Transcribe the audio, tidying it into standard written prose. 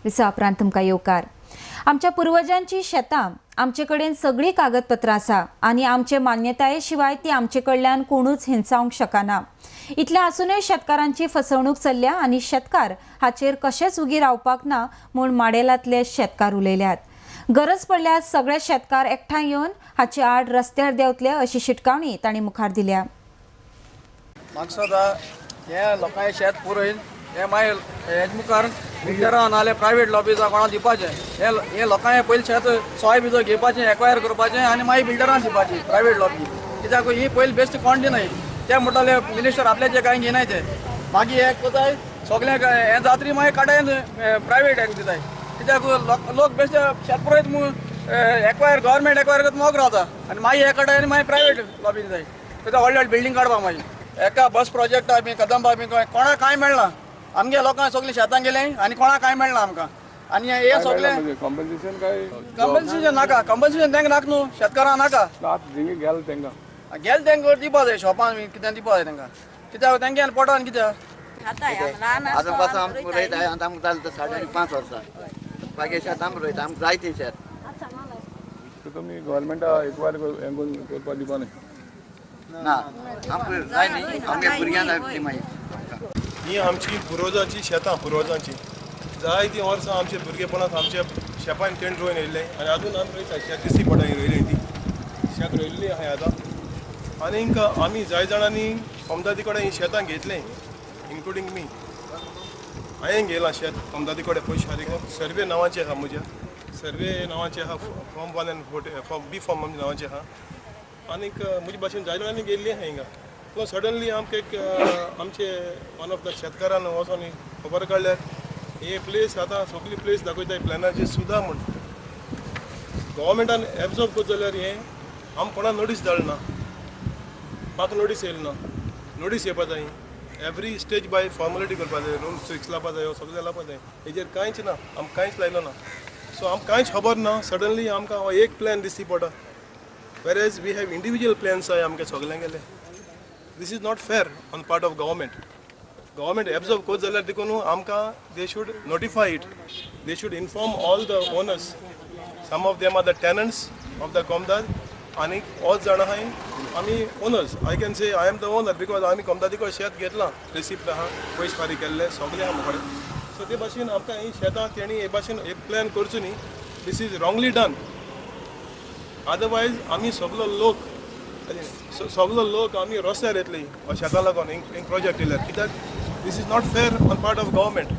Visa उपरांत तुमकां येवकार। आमच्या पुर्वजांची शेतां आमचे कडेन सगळी कागदपत्रां आसा आनी आमचे मान्यताये शिवाय ती आमचे कडल्यान कोणूच हिंसावंक शकना। इतले आसूनय शेतकारांची फसवणूक चल्ल्या आनी शेतकार हाचेर कशेच उगी रावपाक ना म्हूण माडेलांतले शेतकार उलयल्यात। गरज पडल्यार सगळे शेतकार एकठांय येवन हाची आड रस्त्यार देंवतले अशी शिटकावणी तांणी मुखार दिल्या। म्हाका हे लोकांचे शेत पुरयन हे मागीर हेज मुखार बिल्डरां नाल्यार प्रायवेट लॉबीजां कोणा दिवपाचें। हे लोकांचे पयलीं शेत सोय बिजो घेवपाचें एक्वायर करपाचें आनी मागीर बिल्डरांक दिवपाची प्रायवेट लॉबी। कित्याक ही पयलीं बेस्ट कोण दिनाय ते म्हणटाले मिनिस्टर आपले जे कांय घेनाय ते मागीर हे कोताय सगळे हे जात्री मागीर काडायन प्रायवेट हेक दिताय। कित्याक लोक बेस्ट शेत पुरयत म्हूण एक्वायर गव्हर्मेंट एक्वायर करता मोग रावता आनी मागीर हे काडाय मागीर प्रायवेट लॉबी दिताय। कित्याक व्हडले व्हडले बिल्डींग काडपाक मागीर एका बस प्रोजेक्टा बी कदंबा बी कोणाक कांय मेळना। आमगे लोकांक सगळीं शेतां गेलें आनी कोणाक कांय मेळना आमकां। आनी हे सगळें कंपन्सेशन नाका, कंपन्सेशन तांकां नाका न्हू, शेतकारांक नाका। गेल तांकां दिवपा जाय शॉपान बी कितें दिवपा जाय तांकां। कित्याक तांगे पोटान कित्याक आतां पासून आमकां रोयताय आतां आमकां जालें 5.5 वर्सां बाकी शेत आमकां रोयता आमकां जाय ती शेत। तुमी गव्हर्मेंटा एक्वायर करपा दिवपा न्ही ना आमकां जाय न्ही आमगे भुरग्यांक जाय मागीर। ही आमची पुर्वजांची शेतां पुर्वजांची जायतीं वर्सां आमचे भुरगेपणांत आमच्या शेपान तेंड रोवन येयल्ले आनी आजून आमी रोयता शेत दिसती पडटा रोयली ती शेत रोयल्ली आहाय आतां। आनीक आमी जाय जाणांनी अमदादी कडेन ही शेतां घेतलें इन्क्लुडींग मी। हांवें गेलां शेत अमदादी कडेन पयशे फारीक सर्वे नांवाचें आहा म्हज्या सर्वे नांवाचें आहा फॉर्म 1 आनी फॉर्म बी फॉर्म नांवाचें आहा आनीक म्हजे भाशेन जाय जाणांनी गेल्ली आहा हिंगा। तो सडनली आमकां एक आमचे वन ऑफ द शेतकारान वचोन खबर काडल्यार हे प्लेस आतां सगळी प्लेस दाखयताय प्लॅनाची सुद्दां म्हण गव्हर्मेंटान एब्जॉर्व करत जाल्यार हे आमकां कोणाक नोटीस धाडना। म्हाका नोटीस येयली ना, नोटीस येवपा जाय एवरी स्टेज बाय फॉर्मेलिटी करपा जाय रूल 6 लावपा जाय सगळें लावपा जाय हेजेर कांयच ना आमकां कांयच लायलो ना। सो आमकां कांयच खबर ना सडनली आमकां हो एक प्लॅन दिसती पडटा whereas we have individual plans आहाय आमगे सगळ्यांक गेले। This is not fair on part of government. Government absorb coach जाल्यार देखून आमकां they should notify it. They should inform all the owners. Some of them are the tenants of the Komdad. आनी all जाण आहाय आमी owners. I can say I am the owner because आमी कोमदादी कडेन शेत घेतलां रिसिप्ट आहा पयशे फारीक केल्ले सगळे आहा म्हजे कडेन। सो ते भाशेन आमकां ही शेतां तेणी हे भाशेन एक प्लॅन करचो न्ही दिस इज रॉंगली डन। अदरवायज आमी सगळो लोक आमी रस्त्यार येतली शेतां लागून एक प्रोजेक्ट येयल्यार कित्याक दिस इज नॉट फेर ऑन पार्ट ऑफ गव्हर्मेंट।